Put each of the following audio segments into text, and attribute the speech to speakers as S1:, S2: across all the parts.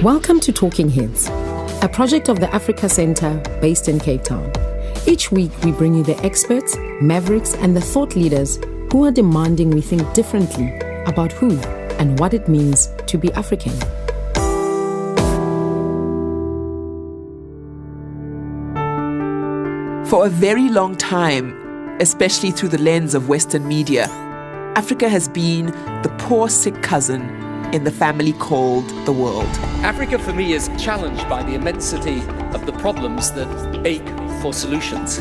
S1: Welcome to Talking Heads, a project of the Africa Centre based in Cape Town. Each week, we bring you the experts, mavericks, and the thought leaders who are demanding we think differently about who and what it means to be African.
S2: For a very long time, especially through the lens of Western media, Africa has been the poor, sick cousin in the family called the world.
S3: Africa, for me, is challenged by the immensity of the problems that ache for solutions.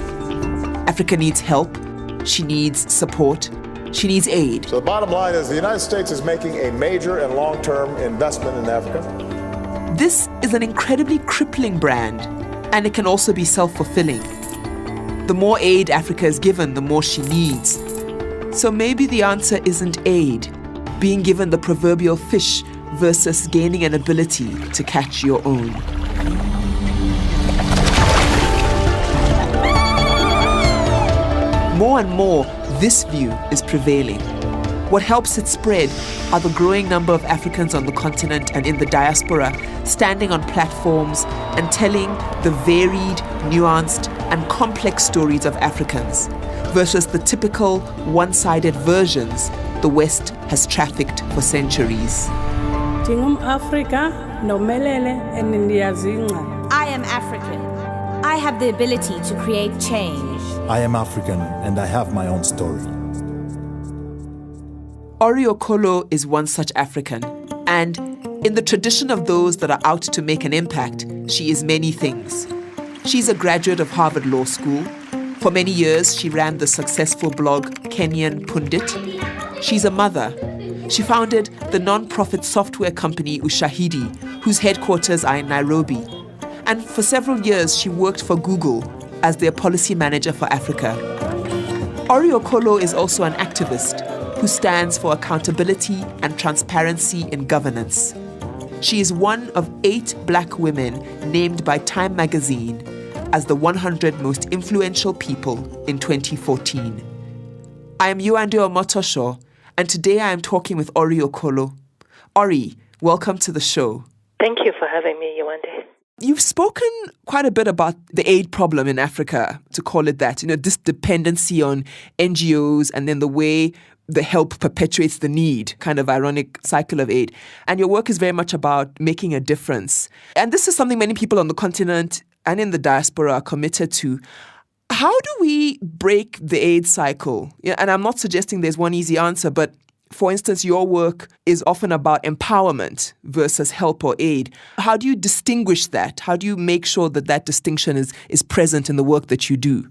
S2: Africa needs help. She needs support. She needs aid.
S4: So the bottom line is the United States is making a major and long-term investment in Africa.
S2: This is an incredibly crippling brand, and it can also be self-fulfilling. The more aid Africa is given, the more she needs. So maybe the answer isn't aid, being given the proverbial fish versus gaining an ability to catch your own. More and more, this view is prevailing. What helps it spread are the growing number of Africans on the continent and in the diaspora standing on platforms and telling the varied, nuanced, and complex stories of Africans versus the typical one-sided versions the West has trafficked for centuries.
S5: I
S6: am African. I have the ability to create change.
S7: I am African and I have my own story.
S2: Ory Okolloh is one such African, and in the tradition of those that are out to make an impact, she is many things. She's a graduate of Harvard Law School. For many years, she ran the successful blog Kenyan Pundit. She's a mother. She founded the non-profit software company Ushahidi, whose headquarters are in Nairobi. And for several years, she worked for Google as their policy manager for Africa. Ory Okolloh is also an activist who stands for accountability and transparency in governance. She is one of 8 Black women named by Time magazine as the 100 most influential people in 2014. I am Yewande Omotoso, and today I am talking with Ory Okolloh. Ory, welcome to the show.
S8: Thank you for having me, Yewande.
S2: You've spoken quite a bit about the aid problem in Africa, to call it that. This dependency on NGOs and then the way the help perpetuates the need, kind of ironic cycle of aid. And your work is very much about making a difference. And this is something many people on the continent and in the diaspora are committed to. How do we break the aid cycle? And I'm not suggesting there's one easy answer, but for instance, your work is often about empowerment versus help or aid. How do you distinguish that? How do you make sure that that distinction is present in the work that you do?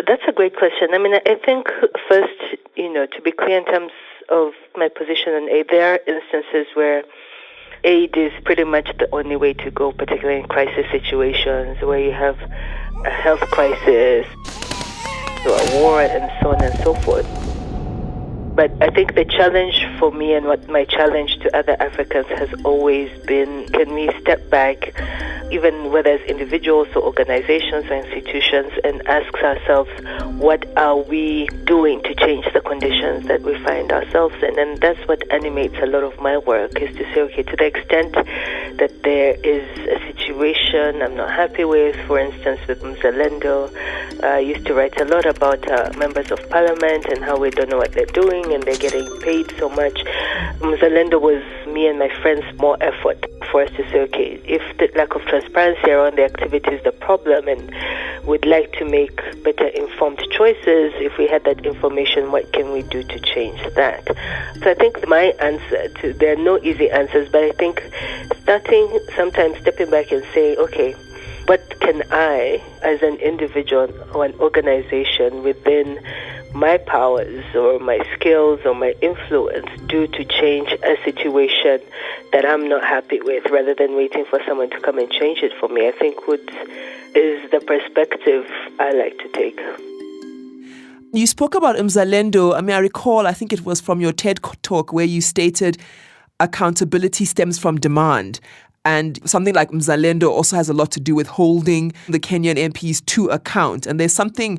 S8: That's a great question. I think first, to be clear in terms of my position on aid, there are instances where aid is pretty much the only way to go, particularly in crisis situations where you have a health crisis, or a war, and so on and so forth. But I think the challenge for me and what my challenge to other Africans has always been, can we step back, even whether as individuals or organizations or institutions, and ask ourselves, what are we doing to change the conditions that we find ourselves in? And that's what animates a lot of my work, is to say, okay, to the extent that there is a situation I'm not happy with, for instance, with Mzalendo, I used to write a lot about members of parliament and how we don't know what they're doing and they're getting paid so much. Mzalendo was me and my friends more effort for us to say, okay, if the lack of transparency around the activity is the problem and we'd like to make better informed choices, if we had that information, what can we do to change that? So I think my answer there are no easy answers, but I think sometimes stepping back and saying, okay, what can I, as an individual or an organization within my powers or my skills or my influence do to change a situation that I'm not happy with, rather than waiting for someone to come and change it for me, I think is the perspective I like to take.
S2: You spoke about Mzalendo. I recall, I think it was from your TED talk where you stated accountability stems from demand. And something like Mzalendo also has a lot to do with holding the Kenyan MPs to account. And there's something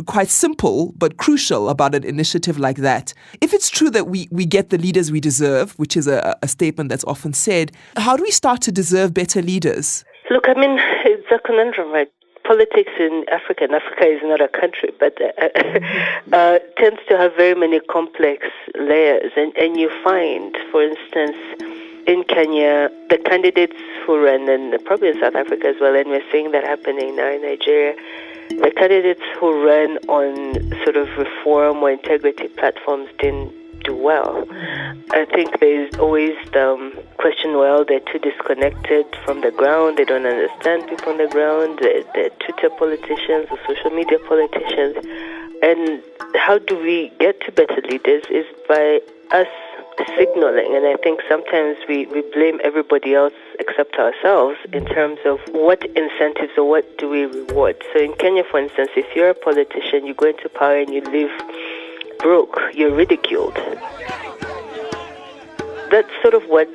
S2: quite simple but crucial about an initiative like that. If it's true that we get the leaders we deserve, which is a statement that's often said, how do we start to deserve better leaders?
S8: Look, I mean, it's a conundrum, right? Politics in Africa, and Africa is not a country, but tends to have very many complex layers. And you find, for instance, in Kenya, the candidates who run, and probably in South Africa as well, and we're seeing that happening now in Nigeria, the candidates who run on sort of reform or integrity platforms didn't do well. I think there's always the question, well, they're too disconnected from the ground, they don't understand people on the ground, they're Twitter politicians or social media politicians. And how do we get to better leaders is by us signaling, and I think sometimes we blame everybody else except ourselves in terms of what incentives or what do we reward. So in Kenya, for instance, if you're a politician, you go into power and you live broke, you're ridiculed. That's sort of what,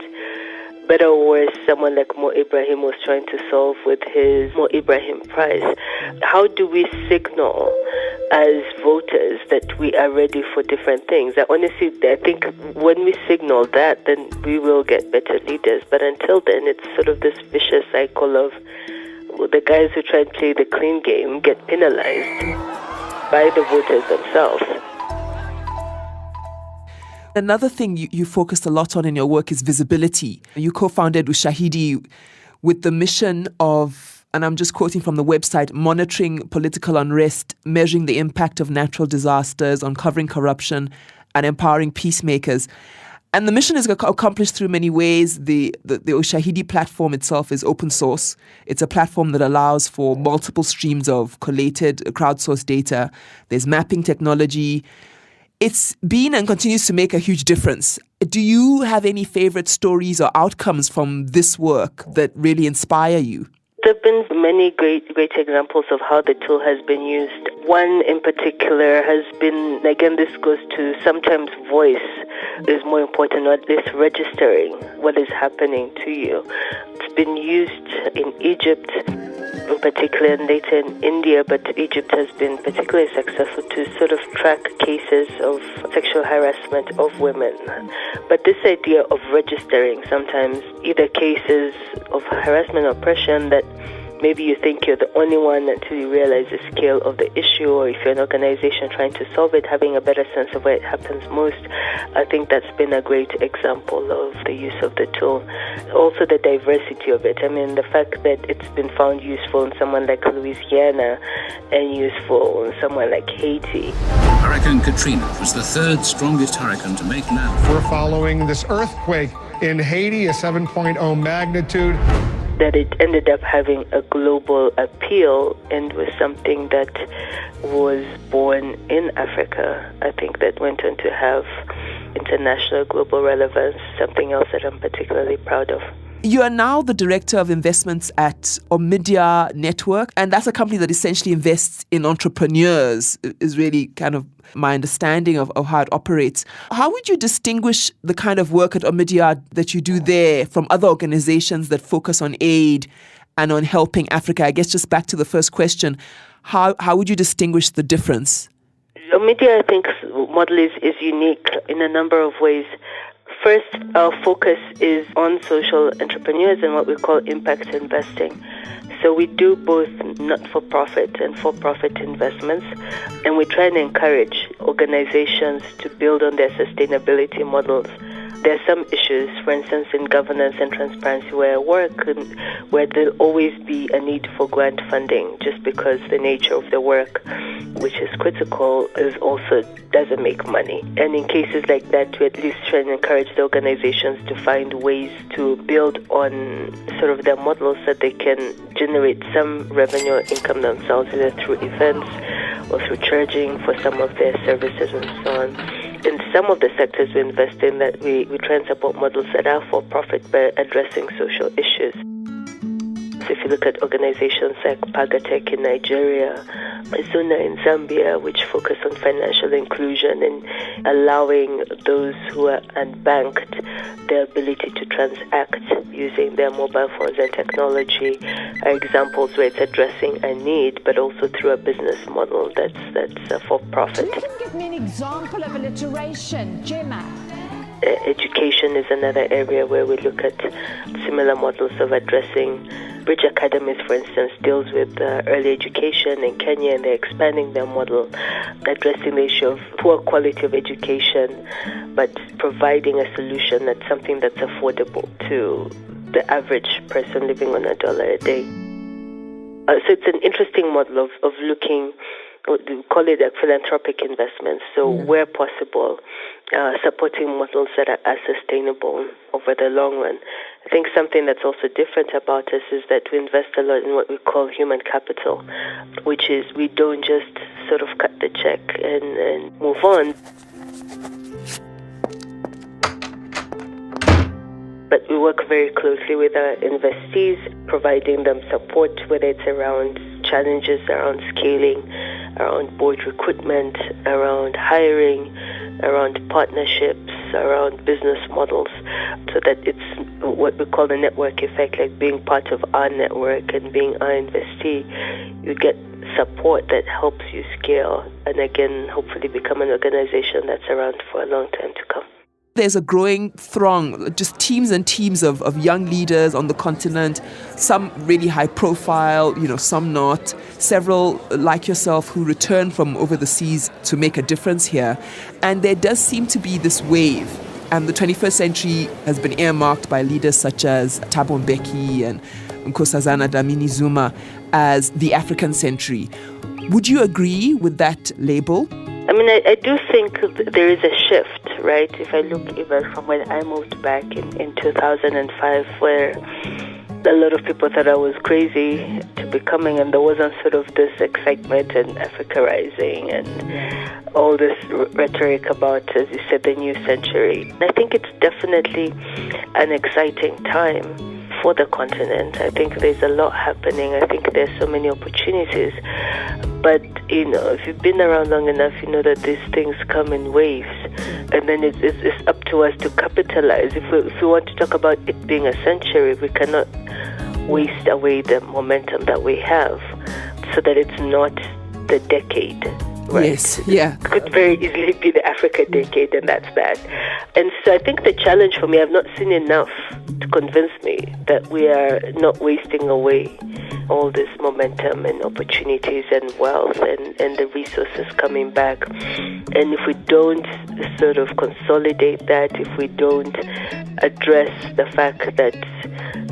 S8: better or worse, someone like Mo Ibrahim was trying to solve with his Mo Ibrahim Prize. How do we signal as voters that we are ready for different things? Honestly, I think when we signal that, then we will get better leaders. But until then, it's sort of this vicious cycle of the guys who try to play the clean game get penalized by the voters themselves.
S2: Another thing you focused a lot on in your work is visibility. You co-founded Ushahidi with the mission of, and I'm just quoting from the website, monitoring political unrest, measuring the impact of natural disasters, uncovering corruption, and empowering peacemakers. And the mission is accomplished through many ways. The Ushahidi platform itself is open source. It's a platform that allows for multiple streams of collated crowdsourced data. There's mapping technology. It's been and continues to make a huge difference. Do you have any favorite stories or outcomes from this work that really inspire you?
S8: There have been many great examples of how the tool has been used. One in particular has been, again, this goes to sometimes voice is more important, or at least registering what is happening to you. It's been used in Egypt, in particular, and later in India, but Egypt has been particularly successful to sort of track cases of sexual harassment of women. But this idea of registering sometimes either cases of harassment or oppression that maybe you think you're the only one until you realize the scale of the issue, or if you're an organization trying to solve it, having a better sense of where it happens most. I think that's been a great example of the use of the tool. Also the diversity of it. I mean, the fact that it's been found useful in someone like Louisiana and useful in someone like Haiti.
S5: Hurricane Katrina was the third strongest hurricane to make landfall.
S9: We're following this earthquake in Haiti, a 7.0 magnitude.
S8: That it ended up having a global appeal and was something that was born in Africa. I think that went on to have international global relevance, something else that I'm particularly proud of.
S2: You are now the director of investments at Omidyar Network, and that's a company that essentially invests in entrepreneurs, is really kind of my understanding of how it operates. How would you distinguish the kind of work at Omidyar that you do there from other organizations that focus on aid and on helping Africa? I guess just back to the first question, how would you distinguish the difference?
S8: Omidyar, I think, model is unique in a number of ways. First, our focus is on social entrepreneurs and what we call impact investing. So we do both not-for-profit and for-profit investments, and we try and encourage organizations to build on their sustainability models. There are some issues, for instance, in governance and transparency where I work, where there'll always be a need for grant funding just because the nature of the work, which is critical, is also doesn't make money. And in cases like that, we at least try and encourage the organizations to find ways to build on sort of their models so that they can generate some revenue or income themselves, either through events or through charging for some of their services and so on. In some of the sectors we invest in, that we try and support models that are for profit by addressing social issues. So if you look at organizations like Pagatech in Nigeria, Zuna in Zambia, which focus on financial inclusion and allowing those who are unbanked the ability to transact using their mobile phones and technology are examples where it's addressing a need, but also through a business model that's for profit.
S10: You can give me an example of alliteration, Gemma.
S8: Education is another area where we look at similar models of addressing. Bridge Academies, for instance, deals with early education in Kenya, and they're expanding their model, addressing the issue of poor quality of education, but providing a solution that's something that's affordable to the average person living on $1 a day. So it's an interesting model of looking, we call it philanthropic investments. So where possible, supporting models that are sustainable over the long run. I think something that's also different about us is that we invest a lot in what we call human capital, which is we don't just sort of cut the check and move on. But we work very closely with our investees, providing them support, whether it's around challenges around scaling, around board recruitment, around hiring, around partnerships, around business models, so that it's what we call the network effect, like being part of our network and being our investee. You get support that helps you scale and again, hopefully become an organization that's around for a long time to come.
S2: There's a growing throng, just teams and teams of young leaders on the continent, some really high profile, some not, several like yourself who return from over the seas to make a difference here. And there does seem to be this wave. And the 21st century has been earmarked by leaders such as Thabo Mbeki and Nkosazana Dlamini-Zuma as the African century. Would you agree with that label?
S8: I mean, I do think there is a shift, right? If I look even from when I moved back in 2005, where a lot of people thought I was crazy to be coming, and there wasn't sort of this excitement and Africa rising and all this rhetoric about, as you said, the new century. I think it's definitely an exciting time for the continent. I think there's a lot happening. I think there's so many opportunities. But, if you've been around long enough, you know that these things come in waves. And then it's up to us to capitalize. If we want to talk about it being a century, we cannot waste away the momentum that we have so that it's not the decade. Right?
S2: Yes, yeah.
S8: It could very easily be the Africa decade, and that's that. And so I think the challenge for me, I've not seen enough to convince me that we are not wasting away all this momentum and opportunities and wealth and the resources coming back. And if we don't sort of consolidate that, if we don't address the fact that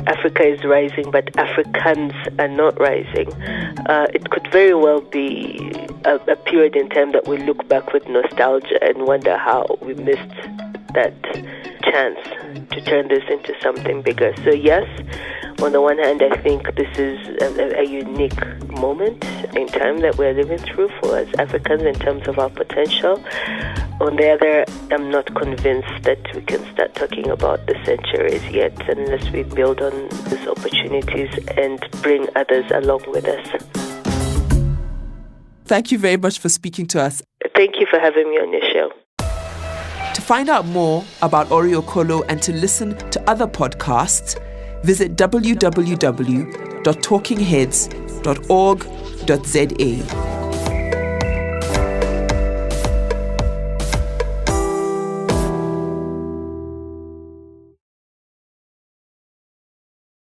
S8: Africa is rising, but Africans are not rising, it could very well be a period in time that we look back with nostalgia and wonder how we missed that chance to turn this into something bigger. So yes, on the one hand, I think this is a unique moment in time that we're living through for us Africans in terms of our potential. On the other, I'm not convinced that we can start talking about the centuries yet unless we build on these opportunities and bring others along with us.
S2: Thank you very much for speaking to us.
S8: Thank you for having me on your show.
S2: To find out more about Ory Okolloh and to listen to other podcasts, visit www.talkingheads.org.za.